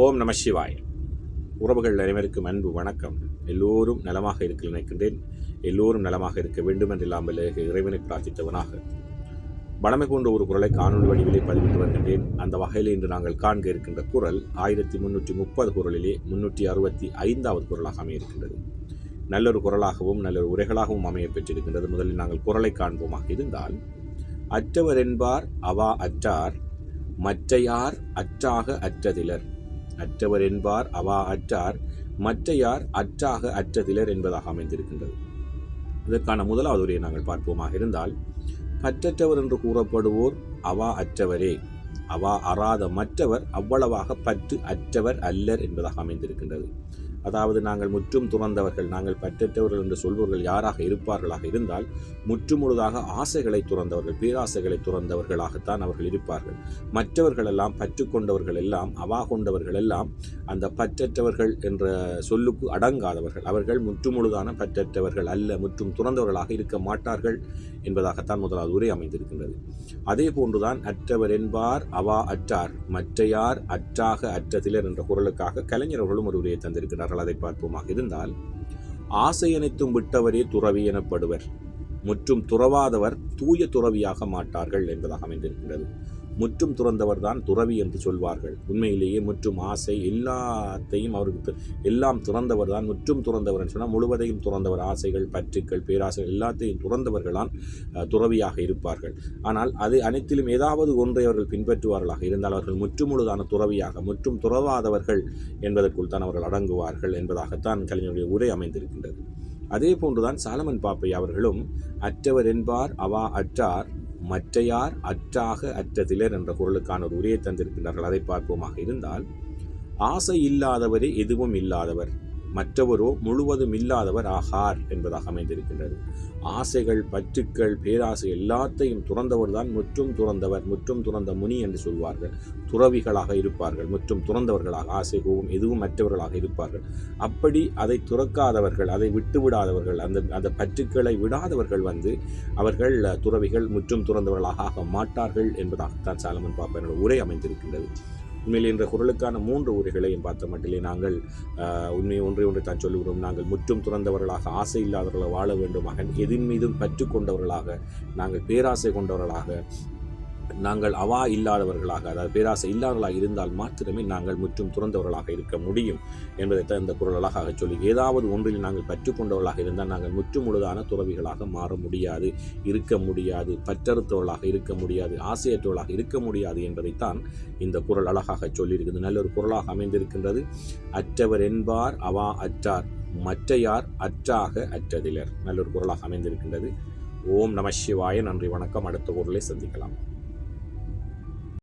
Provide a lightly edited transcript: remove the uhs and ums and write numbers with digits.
ஓம் நம சிவாய். உறவுகள் அனைவருக்கும் அன்பு வணக்கம். எல்லோரும் நலமாக இருக்க நினைக்கின்றேன். எல்லோரும் நலமாக இருக்க வேண்டும் என்றில்லாமல் இறைவனை பிரார்த்தித்தவனாக வளமை கொண்ட ஒரு குரலை காணொலி வடிவிலே பதிவிட்டு வருகின்றேன். அந்த வகையில் இன்று நாங்கள் காண்க இருக்கின்ற குரல் 1330 குரலிலே 365வது குரலாக அமையிருக்கின்றது. நல்லொரு குரலாகவும் நல்லொரு உரைகளாகவும் அமைய பெற்றிருக்கின்றது. முதலில் நாங்கள் குரலை காண்போமாக இருந்தால், அற்றவர் என்பார் அவா அற்றார், மற்றையார் அற்றாக அற்றதிலர். அற்றவர் என்பார் அவா அற்றார், மற்றையார் அற்றாக அற்றதிலர் என்பதாக அமைந்திருக்கின்றது. இதற்கான முதலாவது உரையை நாங்கள் பார்ப்போமாக இருந்தால், பற்றற்றவர் என்று கூறப்படுவோர் அவா அற்றவரே, அவா அறாத மற்றவர் அவ்வளவாக பற்று அற்றவர் அல்லர் என்பதாக அமைந்திருக்கின்றது. அதாவது நாங்கள் முற்றும் துறந்தவர்கள், நாங்கள் பற்றற்றவர்கள் என்று சொல்பவர்கள் யாராக இருப்பார்களாக இருந்தால், முற்றுமுழுதாக ஆசைகளை துறந்தவர்கள், பேராசைகளை துறந்தவர்களாகத்தான் அவர்கள் இருப்பார்கள். மற்றவர்கள் எல்லாம் பற்று கொண்டவர்கள் எல்லாம், அவா கொண்டவர்கள் எல்லாம் அந்த பற்றற்றவர்கள் என்ற சொல்லுக்கு அடங்காதவர்கள். அவர்கள் முற்றுமுழுதான பற்றற்றவர்கள் அல்ல, முற்றும் துறந்தவர்களாக இருக்க மாட்டார்கள் என்பதாகத்தான் முதலாவது உரை அமைந்திருக்கின்றது. அதே போன்றுதான் அற்றவர் என்பார் அவா அற்றார், மற்றையார் அற்றாக அற்றதிலர் என்ற குரலுக்காக கலைஞர்களும் ஒரு உரையை தந்திருக்கிறார்கள். அதை பார்ப்போமாக இருந்தால், ஆசை அனைத்தும் விட்டவரே துறவி எனப்படுவர், முற்றும் துறவாதவர் தூய துறவியாக மாட்டார்கள் என்பதாக அமைந்திருக்கின்றது. முற்றும் துறந்தவர் தான் துறவி என்று சொல்வார்கள். உண்மையிலேயே முற்றும் ஆசை எல்லாத்தையும் அவருக்கு எல்லாம் துறந்தவர் தான் முற்றும் துறந்தவர் என்று சொன்னால், முழுவதையும் துறந்தவர். ஆசைகள், பற்றுக்கள், பேராசைகள் எல்லாத்தையும் துறந்தவர்களான் துறவியாக இருப்பார்கள். ஆனால் அது அனைத்திலும் ஏதாவது ஒன்றை அவர்கள் பின்பற்றுவார்களாக இருந்தால் அவர்கள் முற்றுமுழுதான துறவியாக, முற்றும் துறவாதவர்கள் என்பதற்குள் தான் அவர்கள் அடங்குவார்கள் என்பதாகத்தான் கலைஞருடைய உரை அமைந்திருக்கின்றது. அதே போன்றுதான் சாலமன் பாப்பை அவர்களும் அற்றவர் என்பார் அவா அற்றார், மற்றையார் அற்றாக அற்றதிலர் என்ற குரலுக்கான ஒரு உரையை தந்திருக்கின்றார்கள். அதை பார்ப்போமாக இருந்தால், ஆசை இல்லாதவரே எதுவும் இல்லாதவர், மற்றவரோ முழுவதும் இல்லாதவர் ஆகார் என்பதாக அமைந்திருக்கின்றது. ஆசைகள், பற்றுக்கள், பேராசை எல்லாத்தையும் துறந்தவர் தான் முற்றும் துறந்தவர், முற்றும் துறந்த முனி என்று சொல்வார்கள். துறவிகளாக இருப்பார்கள், முற்றும் துறந்தவர்களாக, ஆசை கோபம் எதுவும் மற்றவர்களாக இருப்பார்கள். அப்படி அதை துறக்காதவர்கள், அதை விட்டுவிடாதவர்கள், அந்த பற்றுக்களை விடாதவர்கள் அவர்கள் துறவிகள், முற்றும் துறந்தவர்களாக ஆக மாட்டார்கள் என்பதாகத்தான் சாலமன் பாப்பனோட உரை அமைந்திருக்கின்றது. உண்மையில் என்ற குரலுக்கான 3 உரைகளையும் பார்த்த மட்டிலே நாங்கள் ஒன்றை தான் சொல்லுகிறோம். நாங்கள் முற்றும் துறந்தவர்களாக, ஆசை இல்லாதவர்களாக வாழ வேண்டுமாக, எதின் மீதும் பற்று கொண்டவர்களாக, நாங்கள் பேராசை கொண்டவர்களாக, நாங்கள் அவா இல்லாதவர்களாக, அதாவது பேராசை இல்லாதவர்களாக இருந்தால் மாத்திரமே நாங்கள் முற்றும் துறந்தவர்களாக இருக்க முடியும் என்பதைத்தான் இந்த குரல் அழகாக சொல்லி, ஏதாவது ஒன்றில் நாங்கள் பற்றுக்கொண்டவர்களாக இருந்தால் நாங்கள் முற்றுமுழுதான துறவிகளாக மாற முடியாது, இருக்க முடியாது, பற்றறுத்தவர்களாக இருக்க முடியாது, ஆசையற்றவர்களாக இருக்க முடியாது என்பதைத்தான் இந்த குரல் அழகாக சொல்லியிருக்கிறது. நல்ல ஒரு குரலாக அமைந்திருக்கின்றது. அற்றவர் என்பார் அவா அற்றார், மற்றையார் அற்றாக அற்றதிலர். நல்ல ஒரு குரலாக அமைந்திருக்கின்றது. ஓம் நம சிவாய. நன்றி, வணக்கம். அடுத்த குரலை சந்திக்கலாம்.